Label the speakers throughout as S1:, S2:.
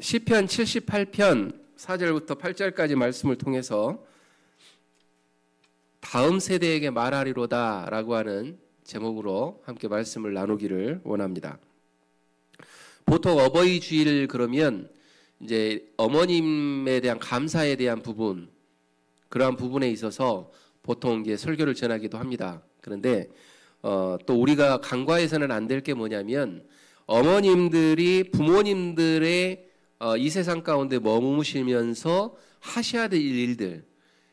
S1: 시편 78편 4절부터 8절까지 말씀을 통해서 다음 세대에게 말하리로다 라고 하는 제목으로 함께 말씀을 나누기를 원합니다. 보통 어버이 주일 그러면 이제 어머님에 대한 감사에 대한 부분, 그러한 부분에 있어서 보통 이제 설교를 전하기도 합니다. 그런데 또 우리가 간과해서는 안 될 게 뭐냐면 어머님들이 부모님들의 이 세상 가운데 머무시면서 하셔야 될 일들,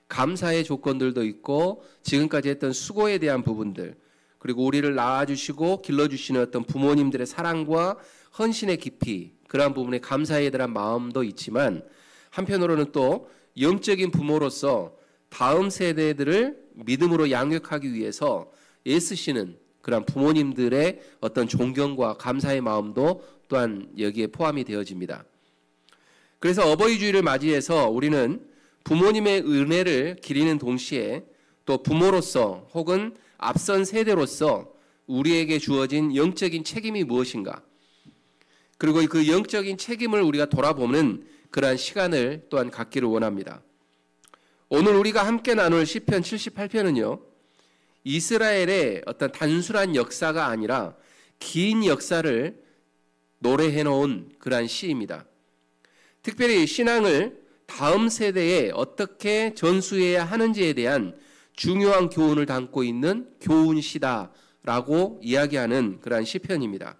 S1: 감사의 조건들도 있고 지금까지 했던 수고에 대한 부분들, 그리고 우리를 낳아주시고 길러주시는 어떤 부모님들의 사랑과 헌신의 깊이, 그러한 부분에 감사에 대한 마음도 있지만 한편으로는 또 영적인 부모로서 다음 세대들을 믿음으로 양육하기 위해서 애쓰시는 그런 부모님들의 어떤 존경과 감사의 마음도 또한 여기에 포함이 되어집니다. 그래서 어버이 주일을 맞이해서 우리는 부모님의 은혜를 기리는 동시에 또 부모로서 혹은 앞선 세대로서 우리에게 주어진 영적인 책임이 무엇인가, 그리고 그 영적인 책임을 우리가 돌아보는 그러한 시간을 또한 갖기를 원합니다. 오늘 우리가 함께 나눌 시편 78편은요, 이스라엘의 어떤 단순한 역사가 아니라 긴 역사를 노래해 놓은 그러한 시입니다. 특별히 신앙을 다음 세대에 어떻게 전수해야 하는지에 대한 중요한 교훈을 담고 있는 교훈시다라고 이야기하는 그러한 시편입니다.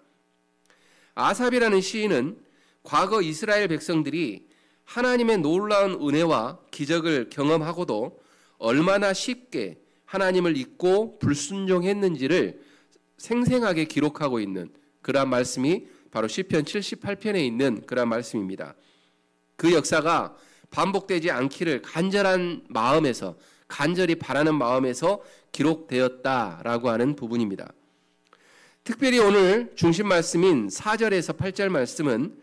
S1: 아삽이라는 시인은 과거 이스라엘 백성들이 하나님의 놀라운 은혜와 기적을 경험하고도 얼마나 쉽게 하나님을 잊고 불순종했는지를 생생하게 기록하고 있는 그러한 말씀이 바로 시편 78편에 있는 그러한 말씀입니다. 그 역사가 반복되지 않기를 간절한 마음에서, 간절히 바라는 마음에서 기록되었다라고 하는 부분입니다. 특별히 오늘 중심 말씀인 4절에서 8절 말씀은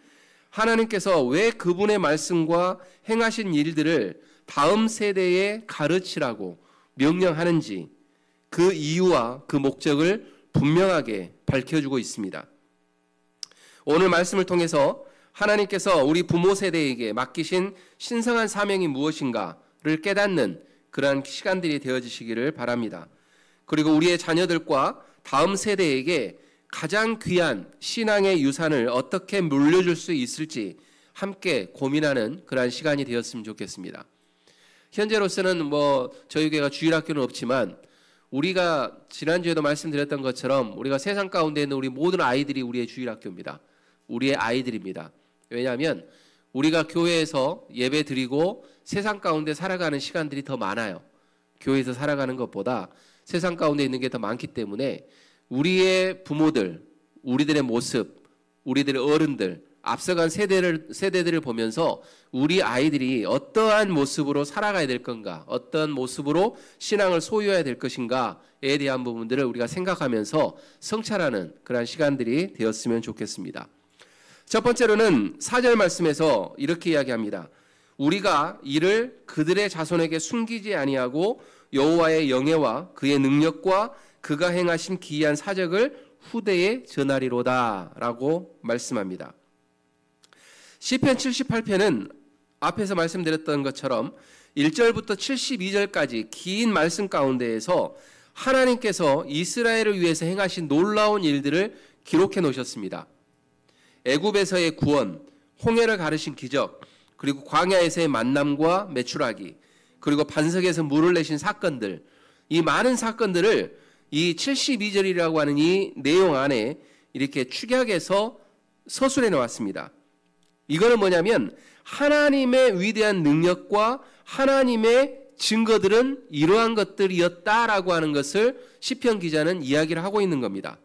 S1: 하나님께서 왜 그분의 말씀과 행하신 일들을 다음 세대에 가르치라고 명령하는지 그 이유와 그 목적을 분명하게 밝혀주고 있습니다. 오늘 말씀을 통해서 하나님께서 우리 부모 세대에게 맡기신 신성한 사명이 무엇인가를 깨닫는 그러한 시간들이 되어지시기를 바랍니다. 그리고 우리의 자녀들과 다음 세대에게 가장 귀한 신앙의 유산을 어떻게 물려줄 수 있을지 함께 고민하는 그러한 시간이 되었으면 좋겠습니다. 현재로서는 저희 교회가 주일학교는 없지만 우리가 지난주에도 말씀드렸던 것처럼 우리가 세상 가운데 있는 우리 모든 아이들이 우리의 주일학교입니다. 우리의 아이들입니다. 왜냐하면 우리가 교회에서 예배 드리고 세상 가운데 살아가는 시간들이 더 많아요. 교회에서 살아가는 것보다 세상 가운데 있는 게 더 많기 때문에 우리의 부모들, 우리들의 모습, 우리들의 어른들, 앞서간 세대들을 보면서 우리 아이들이 어떠한 모습으로 살아가야 될 건가, 어떤 모습으로 신앙을 소유해야 될 것인가에 대한 부분들을 우리가 생각하면서 성찰하는 그런 시간들이 되었으면 좋겠습니다. 첫 번째로는 4절 말씀에서 이렇게 이야기합니다. 우리가 이를 그들의 자손에게 숨기지 아니하고 여호와의 영예와 그의 능력과 그가 행하신 기이한 사적을 후대에 전하리로다 라고 말씀합니다. 시편 78편은 앞에서 말씀드렸던 것처럼 1절부터 72절까지 긴 말씀 가운데에서 하나님께서 이스라엘을 위해서 행하신 놀라운 일들을 기록해 놓으셨습니다. 애굽에서의 구원, 홍해를 가르신 기적, 그리고 광야에서의 만남과 메추라기, 그리고 반석에서 물을 내신 사건들, 이 많은 사건들을 이 72절이라고 하는 이 내용 안에 이렇게 축약해서 서술해 놓았습니다. 이거는 뭐냐면 하나님의 위대한 능력과 하나님의 증거들은 이러한 것들이었다라고 하는 것을 시편 기자는 이야기를 하고 있는 겁니다.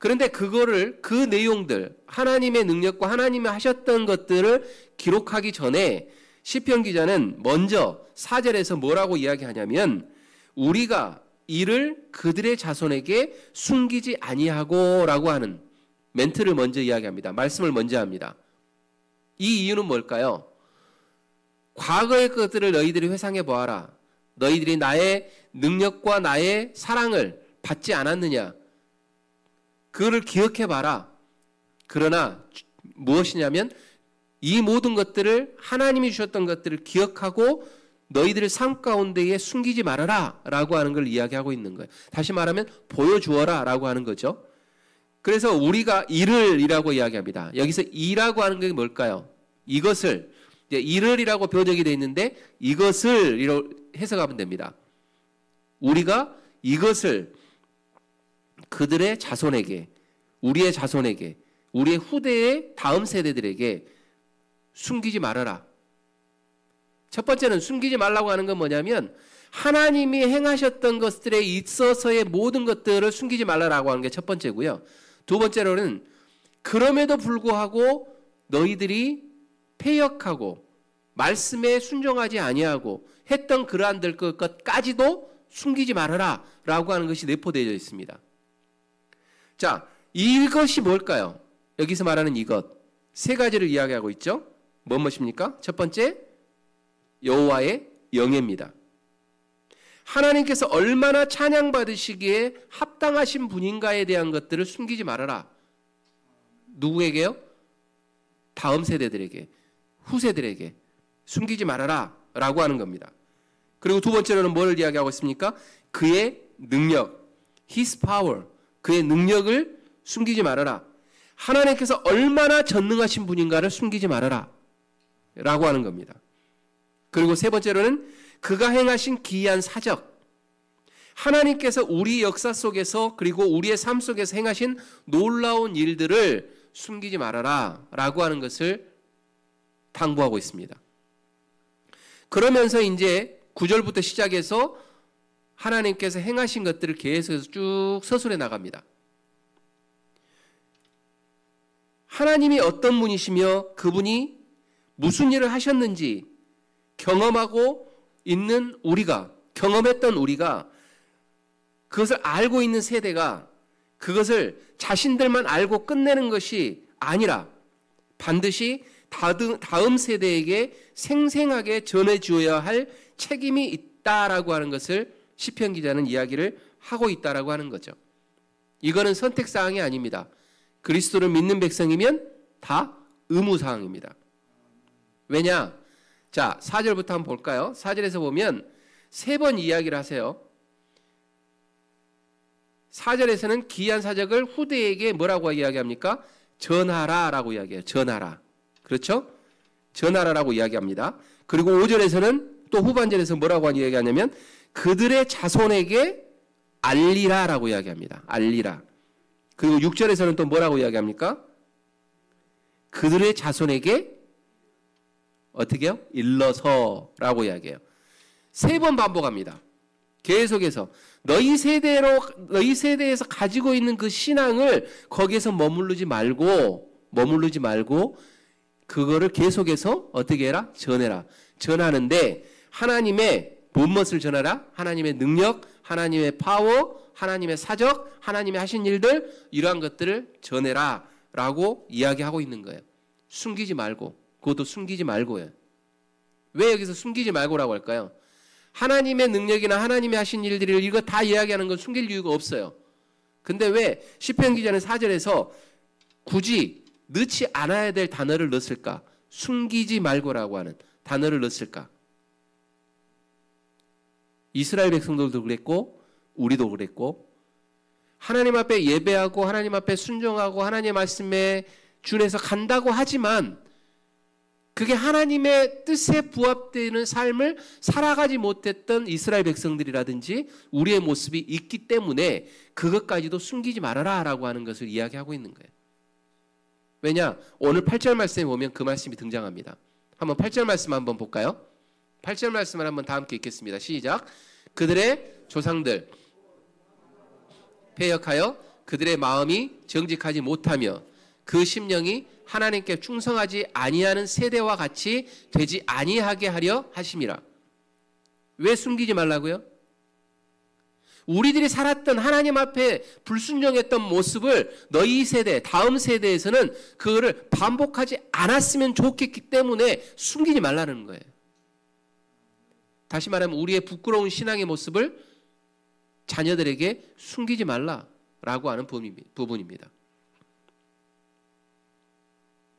S1: 그런데 그거를, 그 내용들, 하나님의 능력과 하나님이 하셨던 것들을 기록하기 전에 시편 기자는 먼저 4절에서 뭐라고 이야기하냐면 우리가 이를 그들의 자손에게 숨기지 아니하고 라고 하는 멘트를 먼저 이야기합니다. 말씀을 먼저 합니다. 이 이유는 뭘까요? 과거의 것들을 너희들이 회상해 보아라. 너희들이 나의 능력과 나의 사랑을 받지 않았느냐? 그거를 기억해 봐라. 그러나 무엇이냐면 이 모든 것들을 하나님이 주셨던 것들을 기억하고 너희들의 삶 가운데에 숨기지 말아라 라고 하는 걸 이야기하고 있는 거예요. 다시 말하면 보여주어라 라고 하는 거죠. 그래서 우리가 이를이라고 이야기합니다. 여기서 이라고 하는 게 뭘까요? 이것을, 이제 이를이라고 번역이 되어 있는데 이것을 해석하면 됩니다. 우리가 이것을 그들의 자손에게, 우리의 자손에게, 우리의 후대의 다음 세대들에게 숨기지 말아라. 첫 번째는 숨기지 말라고 하는 건 뭐냐면 하나님이 행하셨던 것들에 있어서의 모든 것들을 숨기지 말라라고 하는 게 첫 번째고요. 두 번째로는 그럼에도 불구하고 너희들이 패역하고 말씀에 순종하지 아니하고 했던 그러한 것까지도 숨기지 말아라 라고 하는 것이 내포되어 있습니다. 자, 이것이 뭘까요? 여기서 말하는 이것 세 가지를 이야기하고 있죠. 무엇입니까? 첫 번째, 여호와의 영예입니다. 하나님께서 얼마나 찬양받으시기에 합당하신 분인가에 대한 것들을 숨기지 말아라. 누구에게요? 다음 세대들에게, 후세들에게 숨기지 말아라 라고 하는 겁니다. 그리고 두 번째로는 뭘 이야기하고 있습니까? 그의 능력, His power, 그의 능력을 숨기지 말아라. 하나님께서 얼마나 전능하신 분인가를 숨기지 말아라 라고 하는 겁니다. 그리고 세 번째로는 그가 행하신 기이한 사적, 하나님께서 우리 역사 속에서 그리고 우리의 삶 속에서 행하신 놀라운 일들을 숨기지 말아라 라고 하는 것을 당부하고 있습니다. 그러면서 이제 9절부터 시작해서 하나님께서 행하신 것들을 계속해서 쭉 서술해 나갑니다. 하나님이 어떤 분이시며 그분이 무슨 일을 하셨는지 경험하고 있는 우리가, 경험했던 우리가, 그것을 알고 있는 세대가 그것을 자신들만 알고 끝내는 것이 아니라 반드시 다음 세대에게 생생하게 전해주어야 할 책임이 있다라고 하는 것을 시편 기자는 이야기를 하고 있다라고 하는 거죠. 이거는 선택사항이 아닙니다. 그리스도를 믿는 백성이면 다 의무사항입니다. 왜냐? 자, 4절부터 한번 볼까요? 4절에서 보면 세 번 이야기를 하세요. 4절에서는 기이한 사적을 후대에게 뭐라고 이야기합니까? 전하라라고 이야기해요. 전하라. 그렇죠? 전하라라고 이야기합니다. 그리고 5절에서는 또 후반절에서 뭐라고 이야기하냐면 그들의 자손에게 알리라라고 이야기합니다. 알리라. 그리고 6절에서는 또 뭐라고 이야기합니까? 그들의 자손에게 어떻게요? 일러서라고 이야기해요. 세 번 반복합니다. 계속해서 너희 세대에서 가지고 있는 그 신앙을 거기에서 머무르지 말고 그거를 계속해서 어떻게 해라? 전해라. 전하는데 하나님의 무엇을 전하라? 하나님의 능력, 하나님의 파워, 하나님의 사적, 하나님이 하신 일들, 이러한 것들을 전해라 라고 이야기하고 있는 거예요. 숨기지 말고, 그것도 숨기지 말고요. 왜 여기서 숨기지 말고라고 할까요? 하나님의 능력이나 하나님이 하신 일들을 이거 다 이야기하는 건 숨길 이유가 없어요. 근데 왜 시편 기자는 4절에서 굳이 넣지 않아야 될 단어를 넣었을까? 숨기지 말고라고 하는 단어를 넣었을까? 이스라엘 백성들도 그랬고 우리도 그랬고 하나님 앞에 예배하고 하나님 앞에 순종하고 하나님의 말씀에 준해서 간다고 하지만 그게 하나님의 뜻에 부합되는 삶을 살아가지 못했던 이스라엘 백성들이라든지 우리의 모습이 있기 때문에 그것까지도 숨기지 말아라 라고 하는 것을 이야기하고 있는 거예요. 왜냐? 오늘 8절 말씀에 보면 그 말씀이 등장합니다. 한번 8절 말씀 한번 볼까요? 8절 말씀을 한번 다 함께 읽겠습니다. 시작. 그들의 조상들 패역하여 그들의 마음이 정직하지 못하며 그 심령이 하나님께 충성하지 아니하는 세대와 같이 되지 아니하게 하려 하심이라. 왜 숨기지 말라고요? 우리들이 살았던 하나님 앞에 불순종했던 모습을 너희 세대, 다음 세대에서는 그거를 반복하지 않았으면 좋겠기 때문에 숨기지 말라는 거예요. 다시 말하면 우리의 부끄러운 신앙의 모습을 자녀들에게 숨기지 말라라고 하는 부분입니다.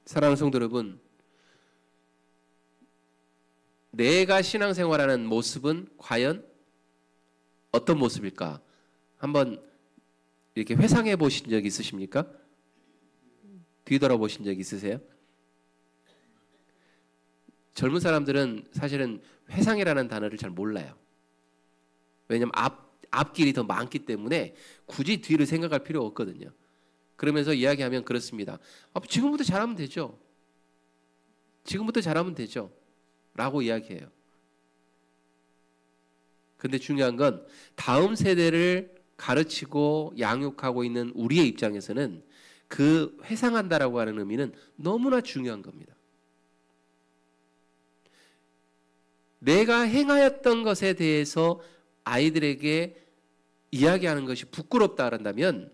S1: 사랑하는 성도 여러분, 내가 신앙생활하는 모습은 과연 어떤 모습일까? 한번 이렇게 회상해 보신 적 있으십니까? 뒤돌아보신 적 있으세요? 젊은 사람들은 사실은 회상이라는 단어를 잘 몰라요. 왜냐하면 앞길이 더 많기 때문에 굳이 뒤를 생각할 필요가 없거든요. 그러면서 이야기하면 그렇습니다. 지금부터 잘하면 되죠. 지금부터 잘하면 되죠. 라고 이야기해요. 근데 중요한 건 다음 세대를 가르치고 양육하고 있는 우리의 입장에서는 그 회상한다라고 하는 의미는 너무나 중요한 겁니다. 내가 행하였던 것에 대해서 아이들에게 이야기하는 것이 부끄럽다 한다면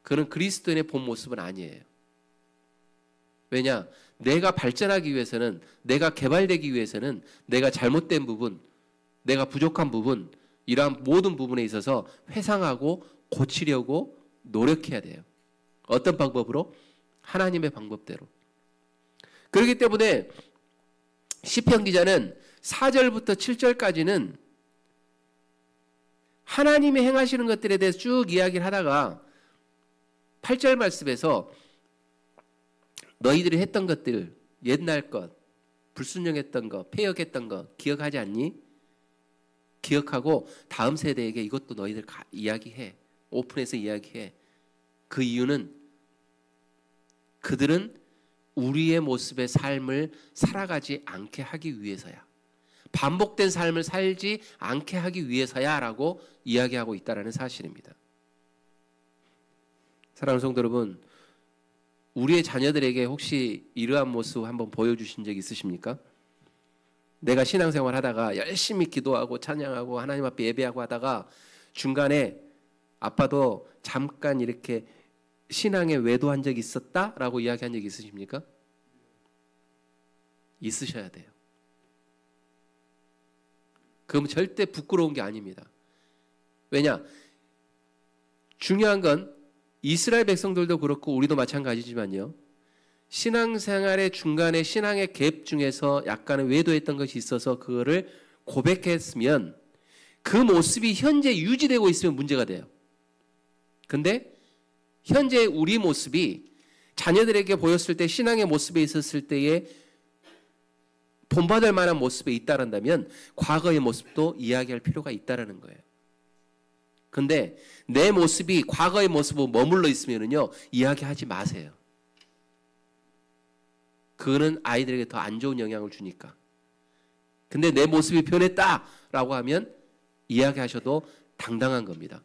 S1: 그는 그리스도인의 본 모습은 아니에요. 왜냐? 내가 발전하기 위해서는, 내가 개발되기 위해서는 내가 잘못된 부분, 내가 부족한 부분, 이러한 모든 부분에 있어서 회상하고 고치려고 노력해야 돼요. 어떤 방법으로? 하나님의 방법대로. 그렇기 때문에 시편 기자는 4절부터 7절까지는 하나님이 행하시는 것들에 대해서 쭉 이야기를 하다가 8절 말씀에서 너희들이 했던 것들, 옛날 것, 불순종했던 것, 패역했던 것 기억하지 않니? 기억하고 다음 세대에게 이것도 너희들 이야기해. 오픈해서 이야기해. 그 이유는 그들은 우리의 모습의 삶을 살아가지 않게 하기 위해서야. 반복된 삶을 살지 않게 하기 위해서야 라고 이야기하고 있다는 사실입니다. 사랑하는 성도 여러분, 우리의 자녀들에게 혹시 이러한 모습 한번 보여주신 적 있으십니까? 내가 신앙생활 하다가 열심히 기도하고 찬양하고 하나님 앞에 예배하고 하다가 중간에 아빠도 잠깐 이렇게 신앙에 외도한 적이 있었다라고 이야기한 적이 있으십니까? 있으셔야 돼요. 그럼 절대 부끄러운 게 아닙니다. 왜냐? 중요한 건 이스라엘 백성들도 그렇고 우리도 마찬가지지만요. 신앙생활의 중간에 신앙의 갭 중에서 약간의 외도했던 것이 있어서 그거를 고백했으면 그 모습이 현재 유지되고 있으면 문제가 돼요. 근데 현재 우리 모습이 자녀들에게 보였을 때 신앙의 모습에 있었을 때에 본받을 만한 모습에 있다란다면 과거의 모습도 이야기할 필요가 있다라는 거예요. 근데 내 모습이 과거의 모습으로 머물러 있으면요 이야기하지 마세요. 그거는 아이들에게 더 안 좋은 영향을 주니까. 근데 내 모습이 변했다라고 하면 이야기하셔도 당당한 겁니다.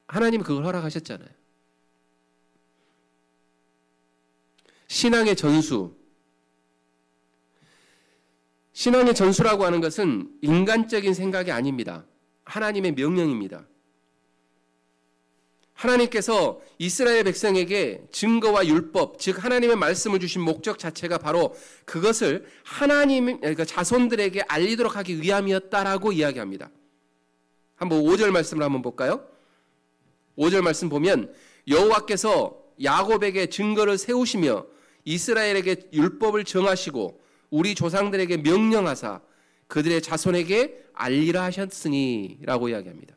S1: 하나님은 그걸 허락하셨잖아요. 신앙의 전수. 신앙의 전수라고 하는 것은 인간적인 생각이 아닙니다. 하나님의 명령입니다. 하나님께서 이스라엘 백성에게 증거와 율법, 즉 하나님의 말씀을 주신 목적 자체가 바로 그것을 하나님, 그러니까 자손들에게 알리도록 하기 위함이었다라고 이야기합니다. 한번 5절 말씀을 한번 볼까요? 5절 말씀 보면 여호와께서 야곱에게 증거를 세우시며 이스라엘에게 율법을 정하시고 우리 조상들에게 명령하사 그들의 자손에게 알리라 하셨으니 라고 이야기합니다.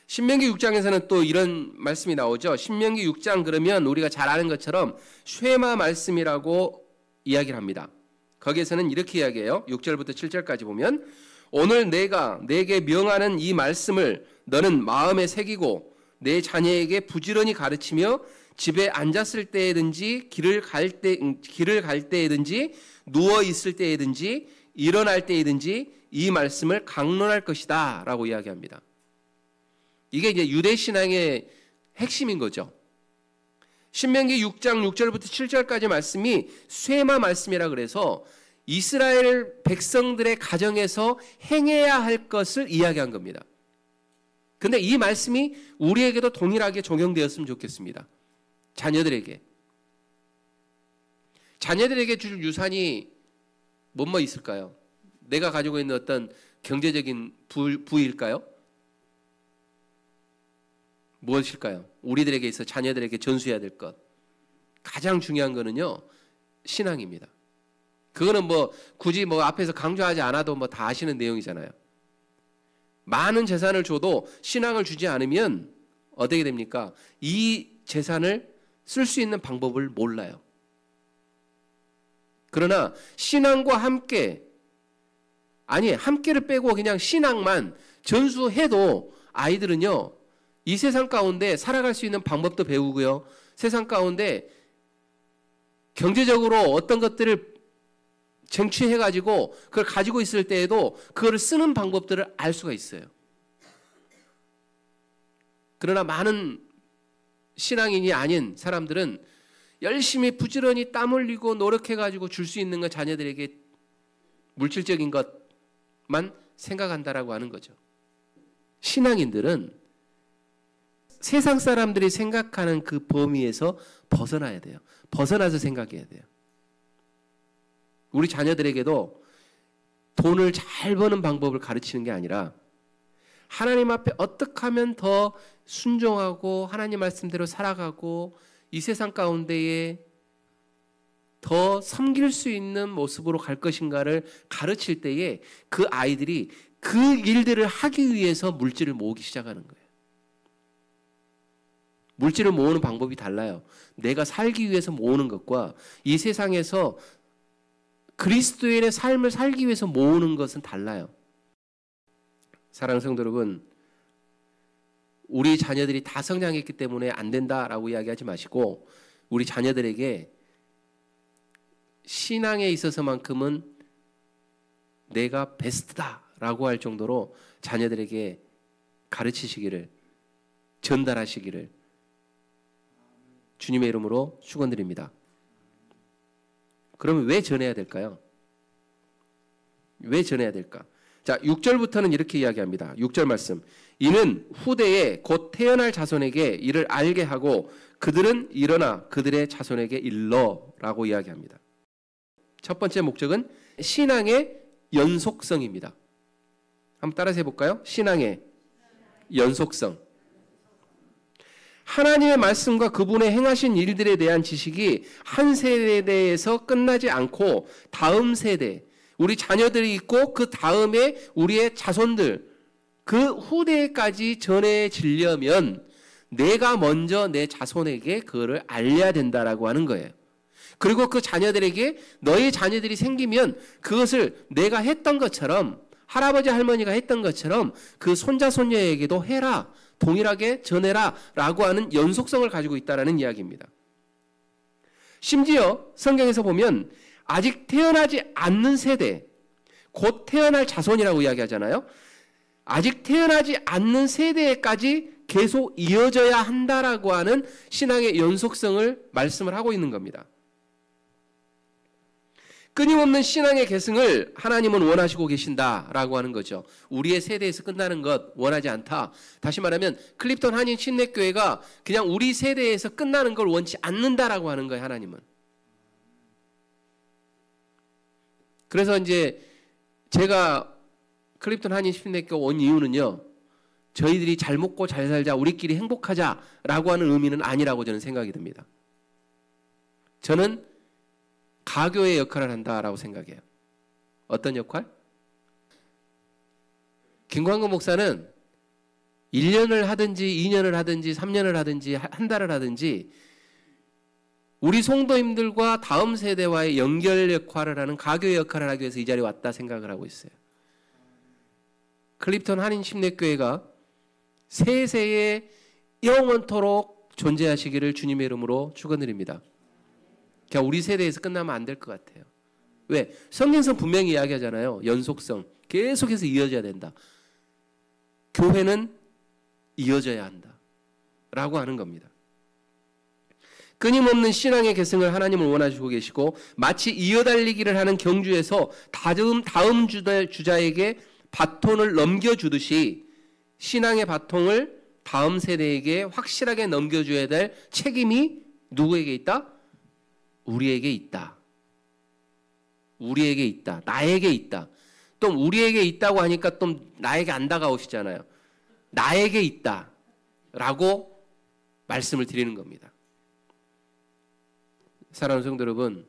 S1: 신명기 6장에서는 또 이런 말씀이 나오죠. 신명기 6장 그러면 우리가 잘 아는 것처럼 쉐마 말씀이라고 이야기를 합니다. 거기에서는 이렇게 이야기해요. 6절부터 7절까지 보면 오늘 내가 내게 명하는 이 말씀을 너는 마음에 새기고 내 자녀에게 부지런히 가르치며 집에 앉았을 때에든지 길을 갈 때에든지 누워 있을 때에든지 일어날 때에든지 이 말씀을 강론할 것이다 라고 이야기합니다. 이게 이제 유대 신앙의 핵심인 거죠. 신명기 6장 6절부터 7절까지 말씀이 쇠마 말씀이라 그래서 이스라엘 백성들의 가정에서 행해야 할 것을 이야기한 겁니다. 근데 이 말씀이 우리에게도 동일하게 적용되었으면 좋겠습니다. 자녀들에게 줄 유산이 뭐뭐 있을까요? 내가 가지고 있는 어떤 경제적인 부일까요? 무엇일까요? 우리들에게 있어 자녀들에게 전수해야 될 것. 가장 중요한 거는요, 신앙입니다. 그거는 뭐 굳이 뭐 앞에서 강조하지 않아도 뭐 다 아시는 내용이잖아요. 많은 재산을 줘도 신앙을 주지 않으면 어떻게 됩니까? 이 재산을 쓸 수 있는 방법을 몰라요. 그러나 신앙과 함께, 아니 함께를 빼고 그냥 신앙만 전수해도 아이들은요, 이 세상 가운데 살아갈 수 있는 방법도 배우고요, 세상 가운데 경제적으로 어떤 것들을 쟁취해가지고 그걸 가지고 있을 때에도 그걸 쓰는 방법들을 알 수가 있어요. 그러나 많은 신앙인이 아닌 사람들은 열심히 부지런히 땀 흘리고 노력해가지고 줄 수 있는 것, 자녀들에게 물질적인 것만 생각한다라고 하는 거죠. 신앙인들은 세상 사람들이 생각하는 그 범위에서 벗어나야 돼요. 벗어나서 생각해야 돼요. 우리 자녀들에게도 돈을 잘 버는 방법을 가르치는 게 아니라 하나님 앞에 어떻게 하면 더 순종하고 하나님 말씀대로 살아가고 이 세상 가운데에 더 섬길 수 있는 모습으로 갈 것인가를 가르칠 때에 그 아이들이 그 일들을 하기 위해서 물질을 모으기 시작하는 거예요. 물질을 모으는 방법이 달라요. 내가 살기 위해서 모으는 것과 이 세상에서 그리스도인의 삶을 살기 위해서 모으는 것은 달라요. 사랑하는 성도 여러분, 우리 자녀들이 다 성장했기 때문에 안 된다라고 이야기하지 마시고 우리 자녀들에게 신앙에 있어서만큼은 내가 베스트다라고 할 정도로 자녀들에게 가르치시기를, 전달하시기를 주님의 이름으로 축원드립니다. 그러면 왜 전해야 될까요? 왜 전해야 될까? 자, 6절부터는 이렇게 이야기합니다. 6절 말씀. 이는 후대에 곧 태어날 자손에게 이를 알게 하고 그들은 일어나 그들의 자손에게 일러라고 이야기합니다. 첫 번째 목적은 신앙의 연속성입니다. 한번 따라서 해볼까요? 신앙의 연속성. 하나님의 말씀과 그분의 행하신 일들에 대한 지식이 한 세대에서 끝나지 않고 다음 세대, 우리 자녀들이 있고 그 다음에 우리의 자손들, 그 후대까지 전해지려면 내가 먼저 내 자손에게 그거를 알려야 된다라고 하는 거예요. 그리고 그 자녀들에게 너희 자녀들이 생기면 그것을 내가 했던 것처럼, 할아버지 할머니가 했던 것처럼 그 손자 손녀에게도 해라, 동일하게 전해라 라고 하는 연속성을 가지고 있다는 이야기입니다. 심지어 성경에서 보면 아직 태어나지 않는 세대, 곧 태어날 자손이라고 이야기하잖아요. 아직 태어나지 않는 세대까지 계속 이어져야 한다라고 하는 신앙의 연속성을 말씀을 하고 있는 겁니다. 끊임없는 신앙의 계승을 하나님은 원하시고 계신다라고 하는 거죠. 우리의 세대에서 끝나는 것 원하지 않다. 다시 말하면 클립턴 한인 침례교회가 그냥 우리 세대에서 끝나는 걸 원치 않는다라고 하는 거예요, 하나님은. 그래서 이제 제가 클립턴 한인 침례교회 온 이유는요, 저희들이 잘 먹고 잘 살자, 우리끼리 행복하자라고 하는 의미는 아니라고 저는 생각이 듭니다. 저는 가교의 역할을 한다라고 생각해요. 어떤 역할? 김광근 목사는 1년을 하든지 2년을 하든지 3년을 하든지 한 달을 하든지 우리 성도님들과 다음 세대와의 연결 역할을 하는 가교의 역할을 하기 위해서 이 자리에 왔다 생각을 하고 있어요. 클립턴 한인 침례교회가 세세에 영원토록 존재하시기를 주님의 이름으로 축원드립니다. 그냥 우리 세대에서 끝나면 안 될 것 같아요. 왜? 성경에서 분명히 이야기하잖아요. 연속성. 계속해서 이어져야 된다. 교회는 이어져야 한다. 라고 하는 겁니다. 끊임없는 신앙의 계승을 하나님은 원하시고 계시고 마치 이어달리기를 하는 경주에서 다음 주자에게 바톤을 넘겨주듯이 신앙의 바통을 다음 세대에게 확실하게 넘겨줘야 될 책임이 누구에게 있다? 우리에게 있다. 우리에게 있다. 나에게 있다. 또 우리에게 있다고 하니까 또 나에게 안 다가오시잖아요. 나에게 있다. 라고 말씀을 드리는 겁니다. 사랑하는 성도 여러분,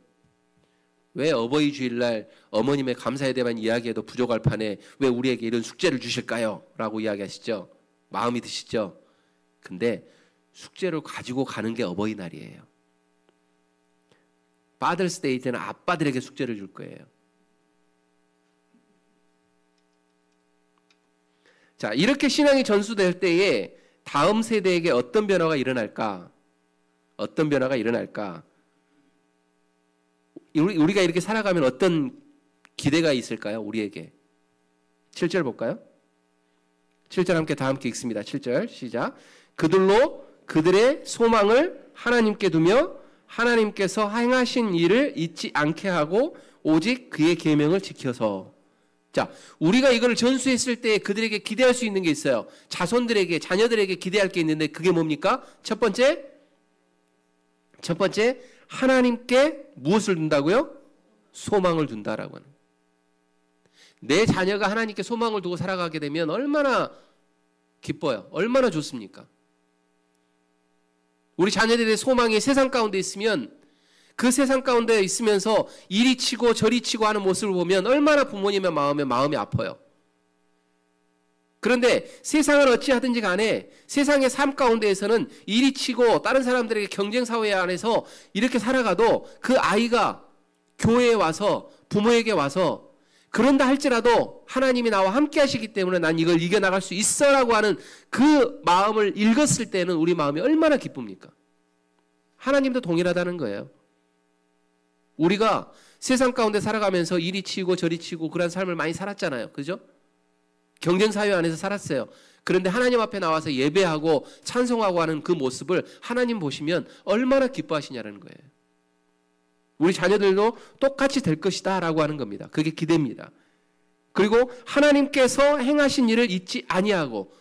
S1: 왜 어버이 주일날 어머님의 감사에 대한 이야기에도 부족할 판에 왜 우리에게 이런 숙제를 주실까요? 라고 이야기하시죠. 마음이 드시죠. 근데 숙제를 가지고 가는 게 어버이날이에요. 파더스 데이 때는 아빠들에게 숙제를 줄 거예요. 자, 이렇게 신앙이 전수될 때에 다음 세대에게 어떤 변화가 일어날까? 어떤 변화가 일어날까? 우리가 이렇게 살아가면 어떤 기대가 있을까요? 우리에게. 7절 볼까요? 7절 다 함께 읽습니다. 7절 시작. 그들로 그들의 소망을 하나님께 두며 하나님께서 행하신 일을 잊지 않게 하고 오직 그의 계명을 지켜서. 자, 우리가 이걸 전수했을 때 그들에게 기대할 수 있는 게 있어요. 자손들에게, 자녀들에게 기대할 게 있는데 그게 뭡니까? 첫 번째, 하나님께 무엇을 둔다고요? 소망을 둔다라고 하는. 내 자녀가 하나님께 소망을 두고 살아가게 되면 얼마나 기뻐요. 얼마나 좋습니까? 우리 자녀들의 소망이 세상 가운데 있으면 그 세상 가운데 있으면서 이리 치고 저리 치고 하는 모습을 보면 얼마나 부모님의 마음이 아파요. 그런데 세상을 어찌하든지 간에 세상의 삶 가운데에서는 이리 치고 다른 사람들에게 경쟁 사회 안에서 이렇게 살아가도 그 아이가 교회에 와서 부모에게 와서 그런다 할지라도 하나님이 나와 함께 하시기 때문에 난 이걸 이겨나갈 수 있어라고 하는 그 마음을 읽었을 때는 우리 마음이 얼마나 기쁩니까? 하나님도 동일하다는 거예요. 우리가 세상 가운데 살아가면서 이리 치고 저리 치고 그런 삶을 많이 살았잖아요. 그죠? 경쟁 사회 안에서 살았어요. 그런데 하나님 앞에 나와서 예배하고 찬송하고 하는 그 모습을 하나님 보시면 얼마나 기뻐하시냐는 거예요. 우리 자녀들도 똑같이 될 것이다 라고 하는 겁니다. 그게 기대입니다. 그리고 하나님께서 행하신 일을 잊지 아니하고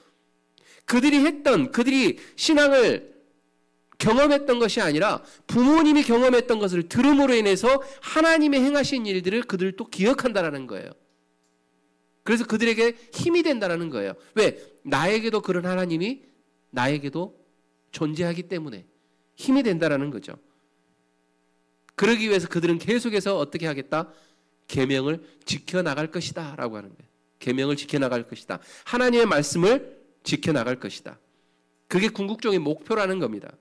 S1: 그들이 신앙을 경험했던 것이 아니라 부모님이 경험했던 것을 들음으로 인해서 하나님의 행하신 일들을 그들도 기억한다라는 거예요. 그래서 그들에게 힘이 된다라는 거예요. 왜? 나에게도 그런 하나님이 나에게도 존재하기 때문에 힘이 된다라는 거죠. 그러기 위해서 그들은 계속해서 어떻게 하겠다? 계명을 지켜나갈 것이다 라고 하는 거예요. 계명을 지켜나갈 것이다. 하나님의 말씀을 지켜나갈 것이다. 그게 궁극적인 목표라는 겁니다.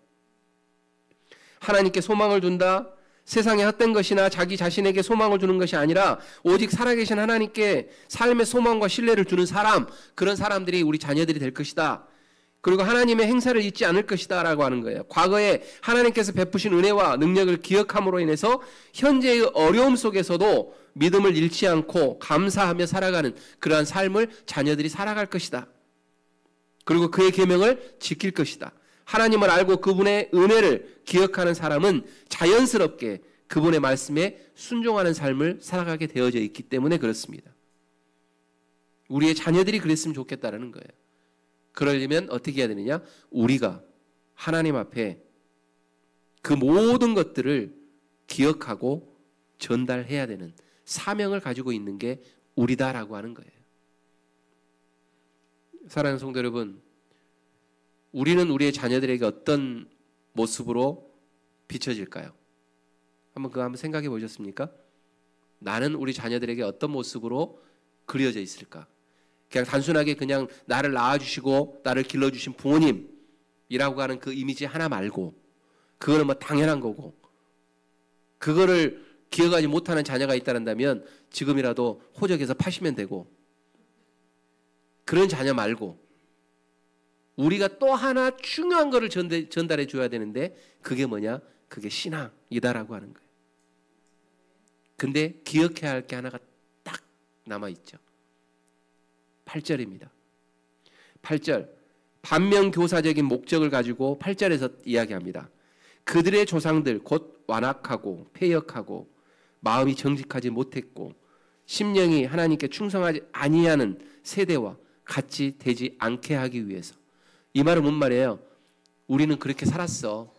S1: 하나님께 소망을 둔다. 세상에 헛된 것이나 자기 자신에게 소망을 두는 것이 아니라 오직 살아계신 하나님께 삶의 소망과 신뢰를 두는 사람, 그런 사람들이 우리 자녀들이 될 것이다. 그리고 하나님의 행사를 잊지 않을 것이다 라고 하는 거예요. 과거에 하나님께서 베푸신 은혜와 능력을 기억함으로 인해서 현재의 어려움 속에서도 믿음을 잃지 않고 감사하며 살아가는 그러한 삶을 자녀들이 살아갈 것이다. 그리고 그의 계명을 지킬 것이다. 하나님을 알고 그분의 은혜를 기억하는 사람은 자연스럽게 그분의 말씀에 순종하는 삶을 살아가게 되어져 있기 때문에 그렇습니다. 우리의 자녀들이 그랬으면 좋겠다는 거예요. 그러려면 어떻게 해야 되느냐? 우리가 하나님 앞에 그 모든 것들을 기억하고 전달해야 되는 사명을 가지고 있는 게 우리다라고 하는 거예요. 사랑하는 성도 여러분, 우리는 우리의 자녀들에게 어떤 모습으로 비춰질까요? 그거 한번 생각해 보셨습니까? 나는 우리 자녀들에게 어떤 모습으로 그려져 있을까? 그냥 단순하게 그냥 나를 낳아주시고 나를 길러주신 부모님이라고 하는 그 이미지 하나 말고, 그거는 뭐 당연한 거고, 그거를 기억하지 못하는 자녀가 있다면 지금이라도 호적에서 파시면 되고, 그런 자녀 말고 우리가 또 하나 중요한 거를 전달해 줘야 되는데 그게 뭐냐? 그게 신앙이다라고 하는 거예요. 근데 기억해야 할 게 하나가 딱 남아있죠. 8절입니다. 8절, 반면교사적인 목적을 가지고 8절에서 이야기합니다. 그들의 조상들 곧 완악하고 패역하고 마음이 정직하지 못했고 심령이 하나님께 충성하지 아니하는 세대와 같이 되지 않게 하기 위해서. 이 말은 뭔 말이에요? 우리는 그렇게 살았어.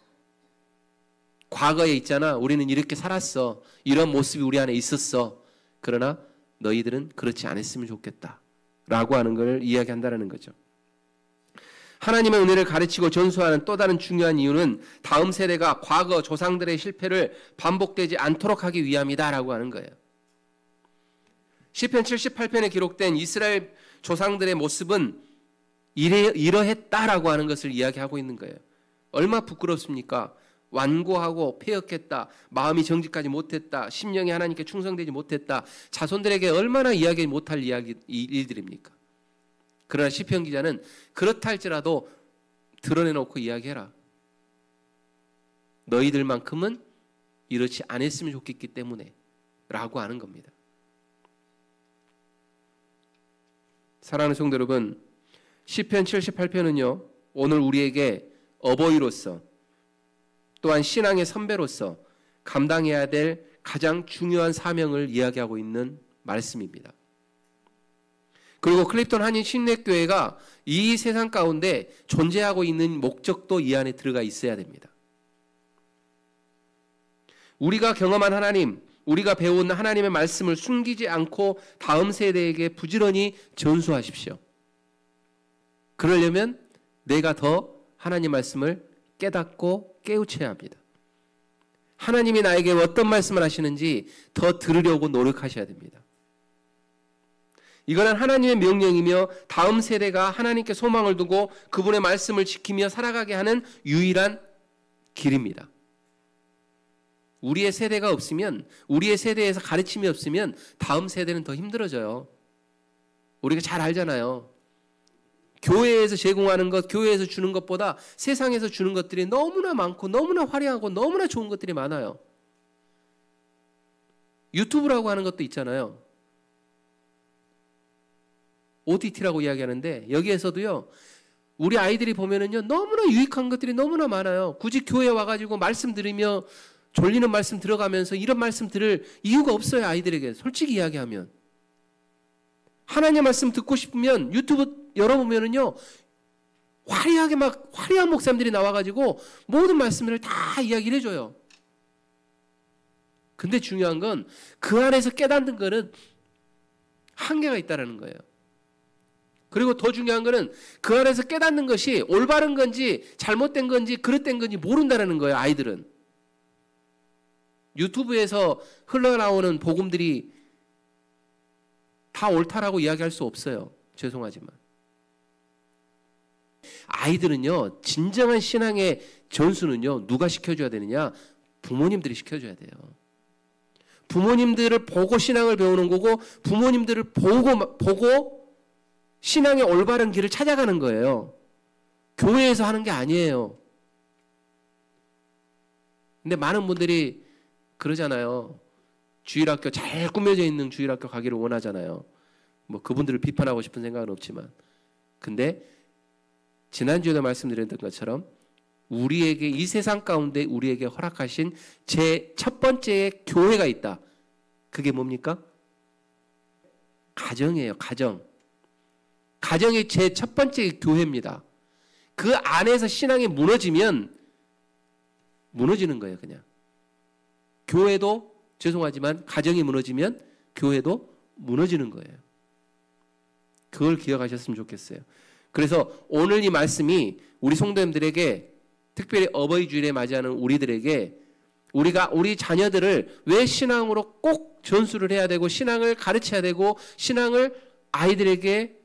S1: 과거에 있잖아. 우리는 이렇게 살았어. 이런 모습이 우리 안에 있었어. 그러나 너희들은 그렇지 않았으면 좋겠다 라고 하는 걸 이야기한다는 거죠. 하나님의 은혜를 가르치고 전수하는 또 다른 중요한 이유는 다음 세대가 과거 조상들의 실패를 반복되지 않도록 하기 위함이다라고 하는 거예요. 시편 78편에 기록된 이스라엘 조상들의 모습은 이러했다라고 하는 것을 이야기하고 있는 거예요. 얼마나 부끄럽습니까? 완고하고 패역했다. 마음이 정직하지 못했다. 심령이 하나님께 충성되지 못했다. 자손들에게 얼마나 이야기 못할 일들입니까? 그러나 시편 기자는 그렇다 할지라도 드러내놓고 이야기해라. 너희들만큼은 이렇지 않았으면 좋겠기 때문에 라고 하는 겁니다. 사랑하는 성도 여러분, 시편 78편은요 오늘 우리에게 어버이로서 또한 신앙의 선배로서 감당해야 될 가장 중요한 사명을 이야기하고 있는 말씀입니다. 그리고 클립턴 한인 신례교회가 이 세상 가운데 존재하고 있는 목적도 이 안에 들어가 있어야 됩니다. 우리가 경험한 하나님, 우리가 배운 하나님의 말씀을 숨기지 않고 다음 세대에게 부지런히 전수하십시오. 그러려면 내가 더 하나님 말씀을 깨닫고 깨우쳐야 합니다. 하나님이 나에게 어떤 말씀을 하시는지 더 들으려고 노력하셔야 됩니다. 이거는 하나님의 명령이며 다음 세대가 하나님께 소망을 두고 그분의 말씀을 지키며 살아가게 하는 유일한 길입니다. 우리의 세대가 없으면, 우리의 세대에서 가르침이 없으면 다음 세대는 더 힘들어져요. 우리가 잘 알잖아요. 교회에서 제공하는 것, 교회에서 주는 것보다 세상에서 주는 것들이 너무나 많고 너무나 화려하고 너무나 좋은 것들이 많아요. 유튜브라고 하는 것도 있잖아요. OTT라고 이야기하는데 여기에서도요. 우리 아이들이 보면은요. 너무나 유익한 것들이 너무나 많아요. 굳이 교회에 와가지고 말씀 들으며 졸리는 말씀 들어가면서 이런 말씀 들을 이유가 없어요. 아이들에게 솔직히 이야기하면. 하나님의 말씀 듣고 싶으면 유튜브 열어보면은요. 화려하게 막 화려한 목사님들이 나와가지고 모든 말씀을 다 이야기를 해줘요. 근데 중요한 건 그 안에서 깨닫는 거는 한계가 있다는 거예요. 그리고 더 중요한 거는 그 안에서 깨닫는 것이 올바른 건지 잘못된 건지 그릇된 건지 모른다는 거예요. 아이들은. 유튜브에서 흘러나오는 복음들이 다 옳다라고 이야기할 수 없어요. 죄송하지만. 아이들은요. 진정한 신앙의 전수는요. 누가 시켜줘야 되느냐? 부모님들이 시켜줘야 돼요. 부모님들을 보고 신앙을 배우는 거고 부모님들을 보고 신앙의 올바른 길을 찾아가는 거예요. 교회에서 하는 게 아니에요. 근데 많은 분들이 그러잖아요. 주일학교 잘 꾸며져 있는 주일학교 가기를 원하잖아요. 뭐 그분들을 비판하고 싶은 생각은 없지만. 근데 지난주에도 말씀드렸던 것처럼 우리에게 이 세상 가운데 우리에게 허락하신 제 첫 번째의 교회가 있다. 그게 뭡니까? 가정이에요. 가정. 가정이 제 첫 번째 교회입니다. 그 안에서 신앙이 무너지면 무너지는 거예요. 그냥. 교회도 죄송하지만 가정이 무너지면 교회도 무너지는 거예요. 그걸 기억하셨으면 좋겠어요. 그래서 오늘 이 말씀이 우리 성도님들에게 특별히 어버이 주일에 맞이하는 우리들에게 우리가 우리 자녀들을 왜 신앙으로 꼭 전수를 해야 되고 신앙을 가르쳐야 되고 신앙을 아이들에게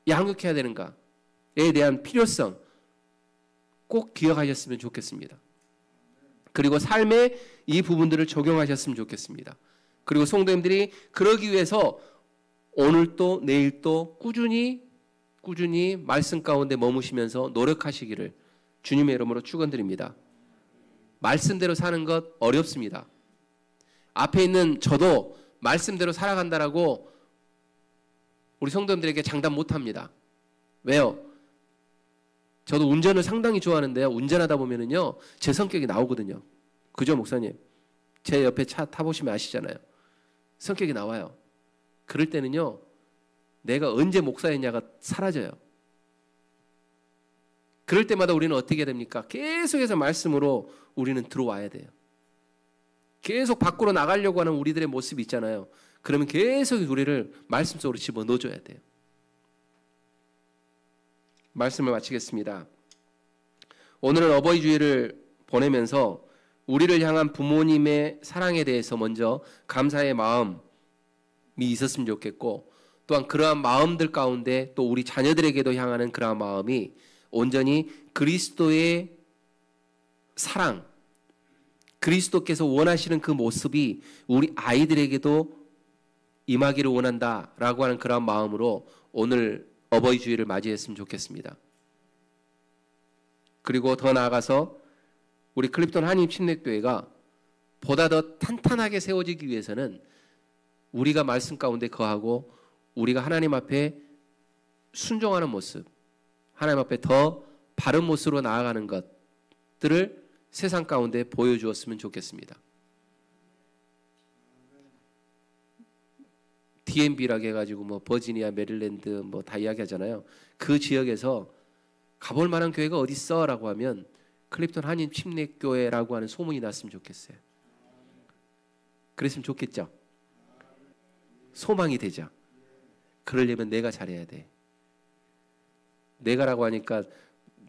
S1: 양육해야 되는가에 대한 필요성 꼭 기억하셨으면 좋겠습니다. 그리고 삶에 이 부분들을 적용하셨으면 좋겠습니다. 그리고 성도님들이 그러기 위해서 오늘도 내일도 꾸준히 말씀 가운데 머무시면서 노력하시기를 주님의 이름으로 축원드립니다. 말씀대로 사는 것 어렵습니다. 앞에 있는 저도 말씀대로 살아간다라고 우리 성도님들에게 장담 못합니다. 왜요? 저도 운전을 상당히 좋아하는데요. 운전하다 보면은요, 제 성격이 나오거든요. 그죠, 목사님? 제 옆에 차 타보시면 아시잖아요. 성격이 나와요. 그럴 때는요, 내가 언제 목사였냐가 사라져요. 그럴 때마다 우리는 어떻게 됩니까? 계속해서 말씀으로 우리는 들어와야 돼요. 계속 밖으로 나가려고 하는 우리들의 모습이 있잖아요. 그러면 계속 우리를 말씀 속으로 집어넣어줘야 돼요. 말씀을 마치겠습니다. 오늘은 어버이 주일을 보내면서 우리를 향한 부모님의 사랑에 대해서 먼저 감사의 마음이 있었으면 좋겠고, 또한 그러한 마음들 가운데 또 우리 자녀들에게도 향하는 그러한 마음이 온전히 그리스도의 사랑, 그리스도께서 원하시는 그 모습이 우리 아이들에게도 임하기를 원한다라고 하는 그런 마음으로 오늘 어버이 주일을 맞이했으면 좋겠습니다. 그리고 더 나아가서 우리 클립턴 한인 침례교회가 보다 더 탄탄하게 세워지기 위해서는 우리가 말씀 가운데 거하고 우리가 하나님 앞에 순종하는 모습, 하나님 앞에 더 바른 모습으로 나아가는 것들을 세상 가운데 보여주었으면 좋겠습니다. DMV라고 해가지고 뭐 버지니아, 메릴랜드 뭐 다 이야기하잖아요. 그 지역에서 가볼 만한 교회가 어디 있어라고 하면 클립턴 한인 침례교회라고 하는 소문이 났으면 좋겠어요. 그랬으면 좋겠죠. 소망이 되죠. 그러려면 내가 잘해야 돼. 내가라고 하니까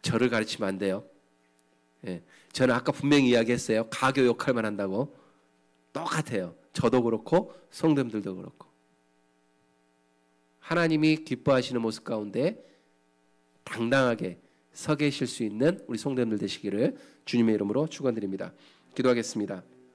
S1: 저를 가르치면 안 돼요. 예, 저는 아까 분명히 이야기했어요. 가교 역할만 한다고. 똑같아요. 저도 그렇고 성도님들도 그렇고. 하나님이 기뻐하시는 모습 가운데 당당하게 서 계실 수 있는 우리 성도님들 되시기를 주님의 이름으로 축원드립니다. 기도하겠습니다.